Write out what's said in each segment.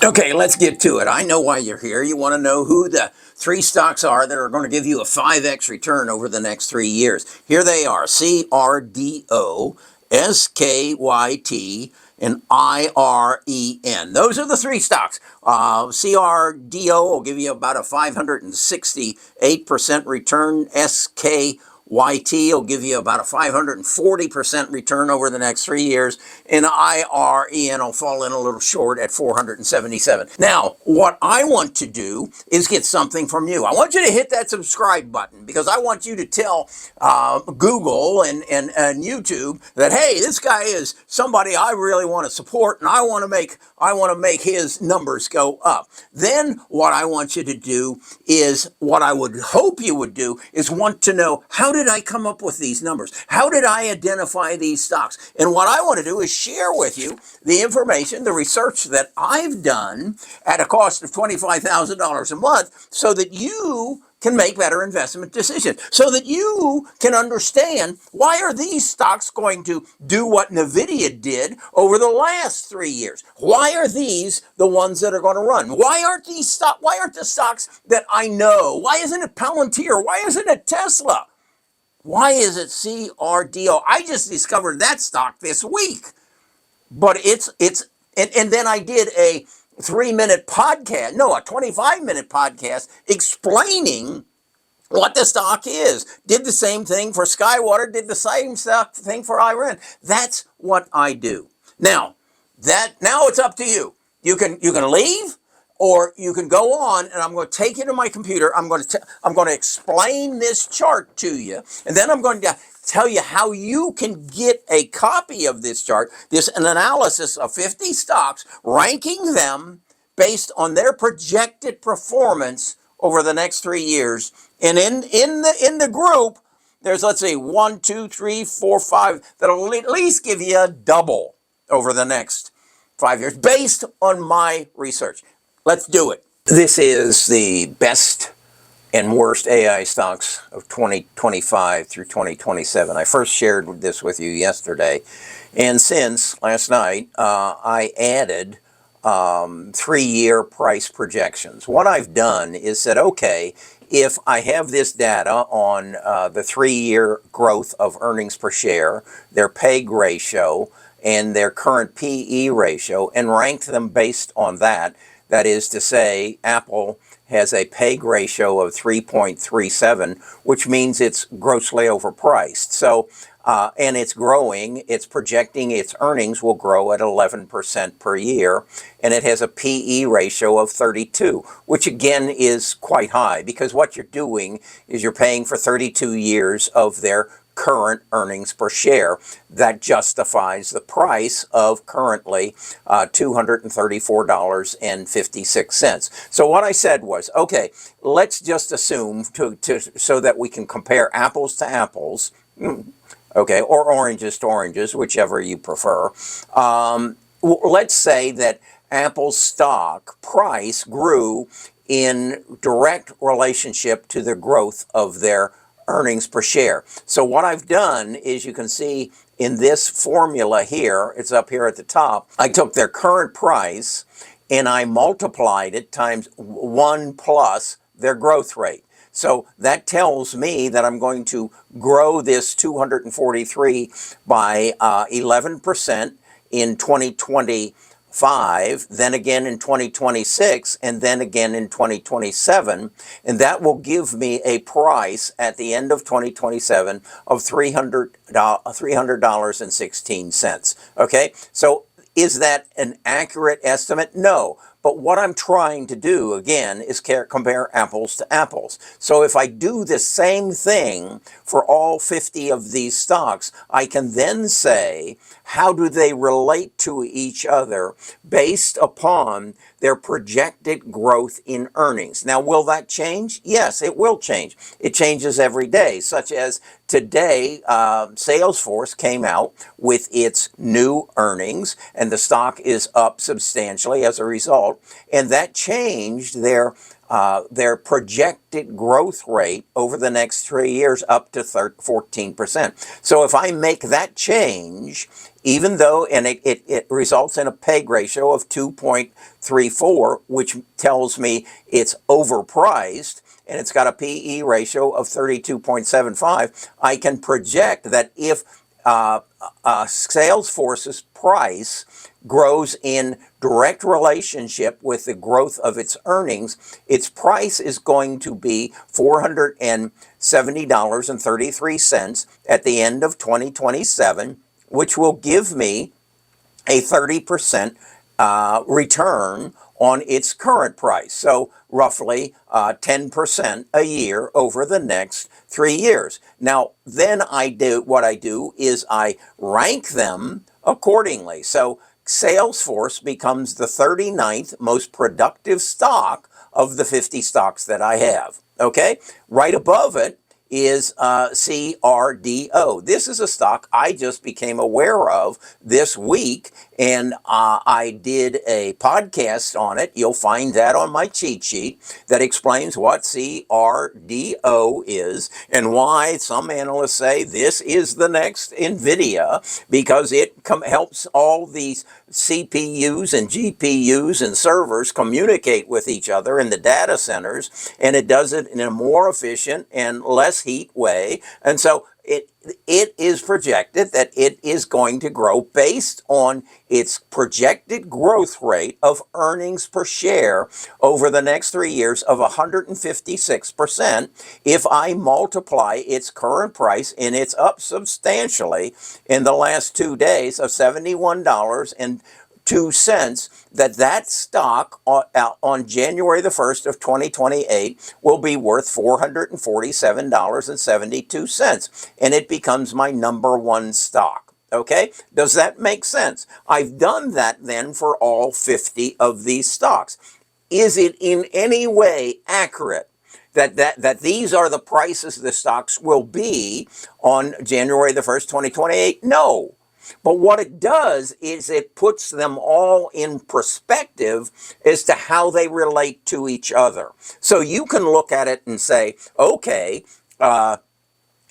Okay, let's get to it. I know why you're here. You want to know who the three stocks are that are going to give you a 5x return over the next 3 years. Here they are: CRDO, SKYT, and IREN. Those are the three stocks. CRDO will give you about a 568% return. SKYT will give you about a 540% return over the next 3 years, and IREN will fall in a little short at 477. Now, what I want to do is get something from you. I want you to hit that subscribe button because I want you to tell Google and YouTube that, hey, this guy is somebody I really want to support, and I want to make his numbers go up. Then what I want you to do is, what I would hope you would do is want to know, how did I come up with these numbers? How did I identify these stocks? And what I want to do is share with you the information, the research that I've done at a cost of $25,000 a month, so that you can make better investment decisions, so that you can understand, why are these stocks going to do what NVIDIA did over the last 3 years? Why are these the ones that are going to run? Why aren't the stocks that I know? Why isn't it Palantir? Why isn't it Tesla? Why is it CRDO? I just discovered that stock this week. But and then I did a 3-minute podcast, no, a 25-minute podcast explaining what the stock is. Did the same thing for SkyWater, did the same thing for IREN. That's what I do. Now it's up to you. You can leave, or you can go on, and I'm going to take you to my computer. I'm going to explain this chart to you, and then I'm going to tell you how you can get a copy of this chart, an analysis of 50 stocks, ranking them based on their projected performance over the next 3 years. And in the group, there's, let's see, 1, 2, 3, 4, 5 that'll at least give you a double over the next 5 years based on my research. Let's do it. This is the best and worst AI stocks of 2025 through 2027. I first shared this with you yesterday, and since last night, I added 3-year price projections. What I've done is said, okay, if I have this data on the 3-year growth of earnings per share, their PEG ratio, and their current PE ratio, and ranked them based on that, that is to say, Apple has a PEG ratio of 3.37, which means it's grossly overpriced. So, and it's growing. It's projecting its earnings will grow at 11% per year, and it has a PE ratio of 32, which again is quite high, because what you're doing is you're paying for 32 years of their current earnings per share. That justifies the price of currently $234.56. So what I said was, okay, let's just assume so that we can compare apples to apples, okay, or oranges to oranges, whichever you prefer. Let's say that Apple's stock price grew in direct relationship to the growth of their earnings per share. So what I've done is, you can see in this formula here, it's up here at the top, I took their current price and I multiplied it times 1 plus their growth rate. So that tells me that I'm going to grow this 243 by 11% in 2025, then again in 2026, and then again in 2027. And that will give me a price at the end of 2027 of $300.16. Okay, so is that an accurate estimate? No. But what I'm trying to do, again, is compare apples to apples. So if I do the same thing for all 50 of these stocks, I can then say, how do they relate to each other based upon their projected growth in earnings? Now, will that change? Yes, it will change. It changes every day, such as today, Salesforce came out with its new earnings, and the stock is up substantially as a result default, and that changed their projected growth rate over the next 3 years up to 14%. So if I make that change, even though, and it results in a PEG ratio of 2.34, which tells me it's overpriced, and it's got a PE ratio of 32.75, I can project that if Salesforce's price grows in direct relationship with the growth of its earnings, its price is going to be $470.33 at the end of 2027, which will give me a 30% return on its current price. So roughly 10% a year over the next 3 years. Now, then what I do is I rank them accordingly. So Salesforce becomes the 39th most productive stock of the 50 stocks that I have. Okay? Right above it is CRDO. This is a stock I just became aware of this week, and I did a podcast on it. You'll find that on my cheat sheet that explains what CRDO is and why some analysts say this is the next NVIDIA, because it helps all these CPUs and GPUs and servers communicate with each other in the data centers, and it does it in a more efficient and less heat way. And so it is projected that it is going to grow based on its projected growth rate of earnings per share over the next 3 years of 156%. If I multiply its current price, and it's up substantially in the last 2 days of $71.02, that stock on January the 1st of 2028 will be worth $447.72, and it becomes my number one stock. Okay? Does that make sense? I've done that then for all 50 of these stocks. Is it in any way accurate that these are the prices the stocks will be on January the 1st, 2028? No. But what it does is it puts them all in perspective as to how they relate to each other. So you can look at it and say, okay,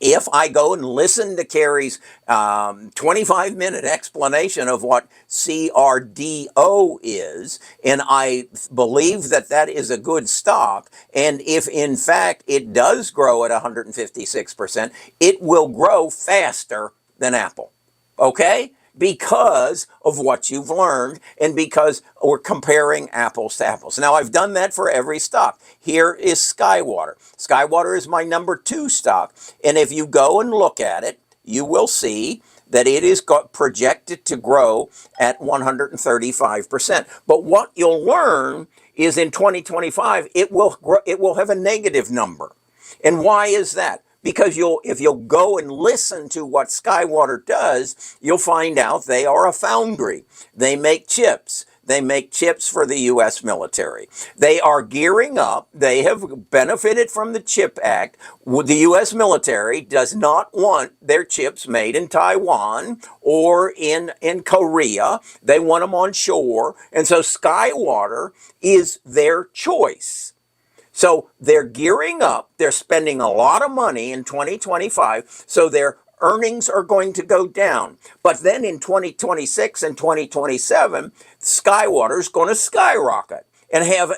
if I go and listen to Kerry's 25-minute explanation of what CRDO is, and I believe that that is a good stock, and if in fact it does grow at 156%, it will grow faster than Apple. Okay? Because of what you've learned, and because we're comparing apples to apples. Now, I've done that for every stock. Here is SkyWater. SkyWater is my number 2 stock, and if you go and look at it, you will see that it is projected to grow at 135%. But what you'll learn is in 2025, it will have a negative number. And why is that? Because if you'll go and listen to what SkyWater does, you'll find out they are a foundry. They make chips. They make chips for the U.S. military. They are gearing up. They have benefited from the CHIP Act. The U.S. military does not want their chips made in Taiwan or in Korea. They want them on shore. And so SkyWater is their choice. So they're gearing up, they're spending a lot of money in 2025, so their earnings are going to go down. But then in 2026 and 2027, SkyWater is going to skyrocket and have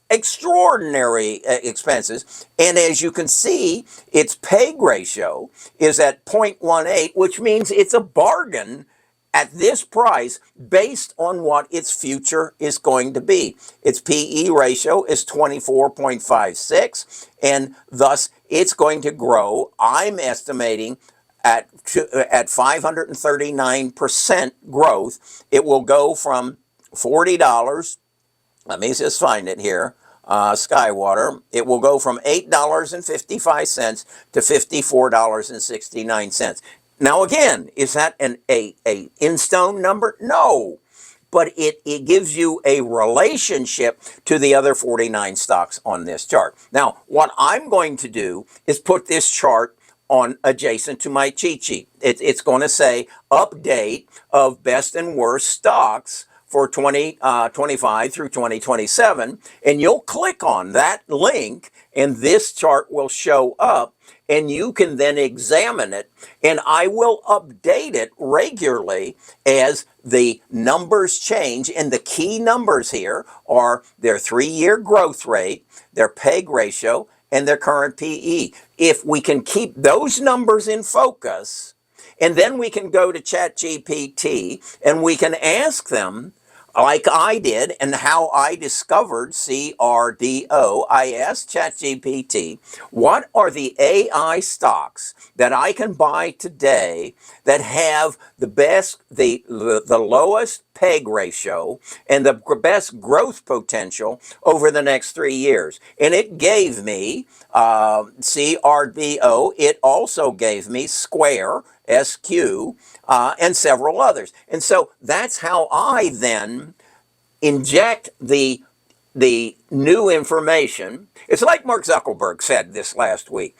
extraordinary expenses. And as you can see, its PEG ratio is at 0.18, which means it's a bargain at this price based on what its future is going to be. Its PE ratio is 24.56, and thus it's going to grow, I'm estimating, at 539% growth. It will go from $40, let me just find it here, SkyWater, it will go from $8.55 to $54.69. Now again, is that an in-stone number? No. But it gives you a relationship to the other 49 stocks on this chart. Now, what I'm going to do is put this chart on adjacent to my cheat sheet. It's going to say update of best and worst stocks for 2025 through 2027, and you'll click on that link, and this chart will show up, and you can then examine it, and I will update it regularly as the numbers change. And the key numbers here are their 3-year growth rate, their PEG ratio, and their current PE. If we can keep those numbers in focus, and then we can go to ChatGPT and we can ask them, like I did and how I discovered CRDO, I asked ChatGPT, what are the AI stocks that I can buy today that have the best, the lowest PEG ratio and the best growth potential over the next 3 years? And it gave me CRDO. It also gave me Square, SQ, and several others. And so that's how I then inject the new information. It's like Mark Zuckerberg said this last week.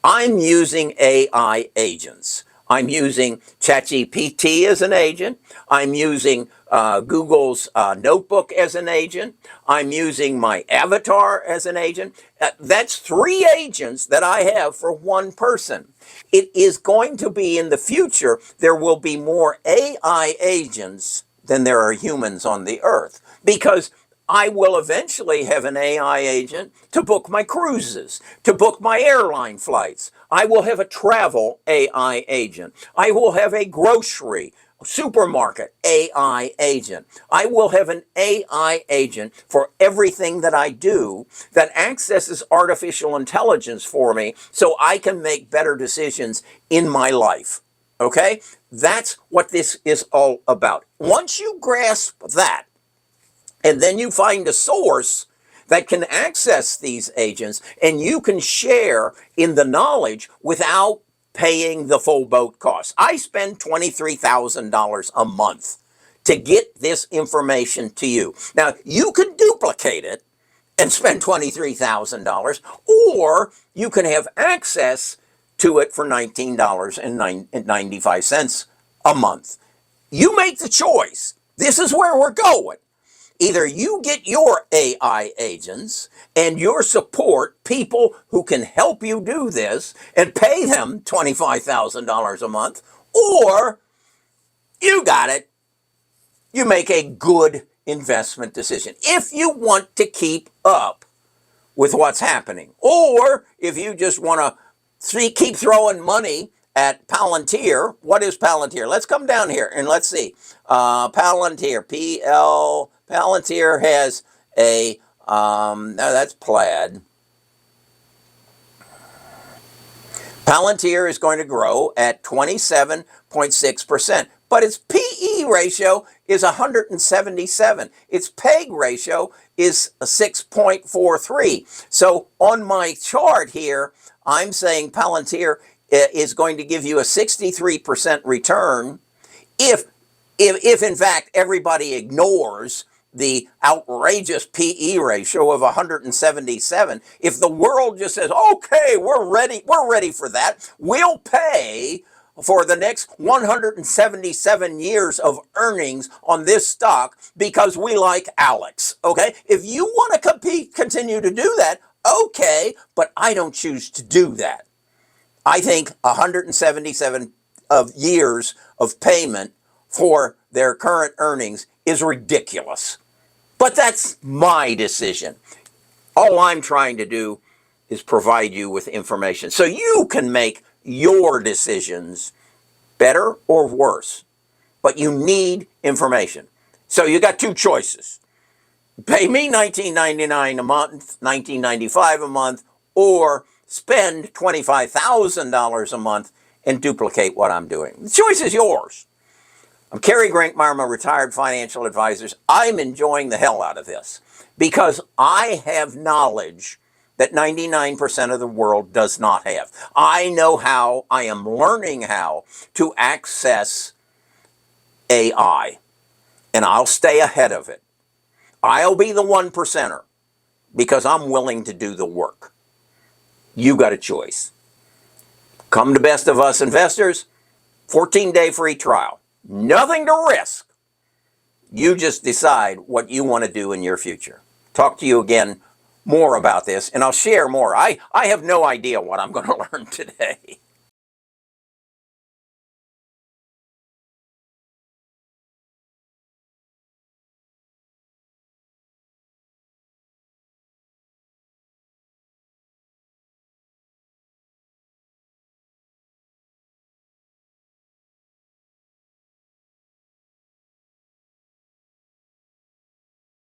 I'm using AI agents. I'm using ChatGPT as an agent. I'm using Google's Notebook as an agent. I'm using my avatar as an agent. That's 3 agents that I have for one person. It is going to be in the future, there will be more AI agents than there are humans on the earth, because I will eventually have an AI agent to book my cruises, to book my airline flights. I will have a travel AI agent. I will have a grocery supermarket AI agent. I will have an AI agent for everything that I do that accesses artificial intelligence for me so I can make better decisions in my life. Okay? That's what this is all about. Once you grasp that, and then you find a source that can access these agents, and you can share in the knowledge without paying the full boat cost. I spend $23,000 a month to get this information to you. Now, you can duplicate it and spend $23,000, or you can have access to it for $19.95 a month. You make the choice. This is where we're going. Either you get your AI agents and your support people who can help you do this and pay them $25,000 a month, or you got it. You make a good investment decision if you want to keep up with what's happening, or if you just want to keep throwing money at Palantir. What is Palantir? Let's come down here and let's see. Palantir, Palantir has a, no, that's Plaid. Palantir is going to grow at 27.6%, but its PE ratio is 177. Its PEG ratio is 6.43. So on my chart here, I'm saying Palantir is going to give you a 63% return if in fact everybody ignores the outrageous PE ratio of 177. If the world just says, okay, we're ready for that, we'll pay for the next 177 years of earnings on this stock because we like Alex, okay? If you want to continue to do that, okay, but I don't choose to do that. I think 177 of years of payment for their current earnings is ridiculous. But that's my decision. All I'm trying to do is provide you with information so you can make your decisions better or worse. But you need information. So you got 2 choices. Pay me $19.99 a month, $19.95 a month, or spend $25,000 a month and duplicate what I'm doing. The choice is yours. I'm Kerry Grinkmeyer, I'm a retired financial advisor. I'm enjoying the hell out of this because I have knowledge that 99% of the world does not have. I know how, I am learning how to access AI, and I'll stay ahead of it. I'll be the 1%er because I'm willing to do the work. You got a choice. Come to Best of Us Investors, 14-day free trial. Nothing to risk. You just decide what you want to do in your future. Talk to you again more about this, and I'll share more. I have no idea what I'm going to learn today.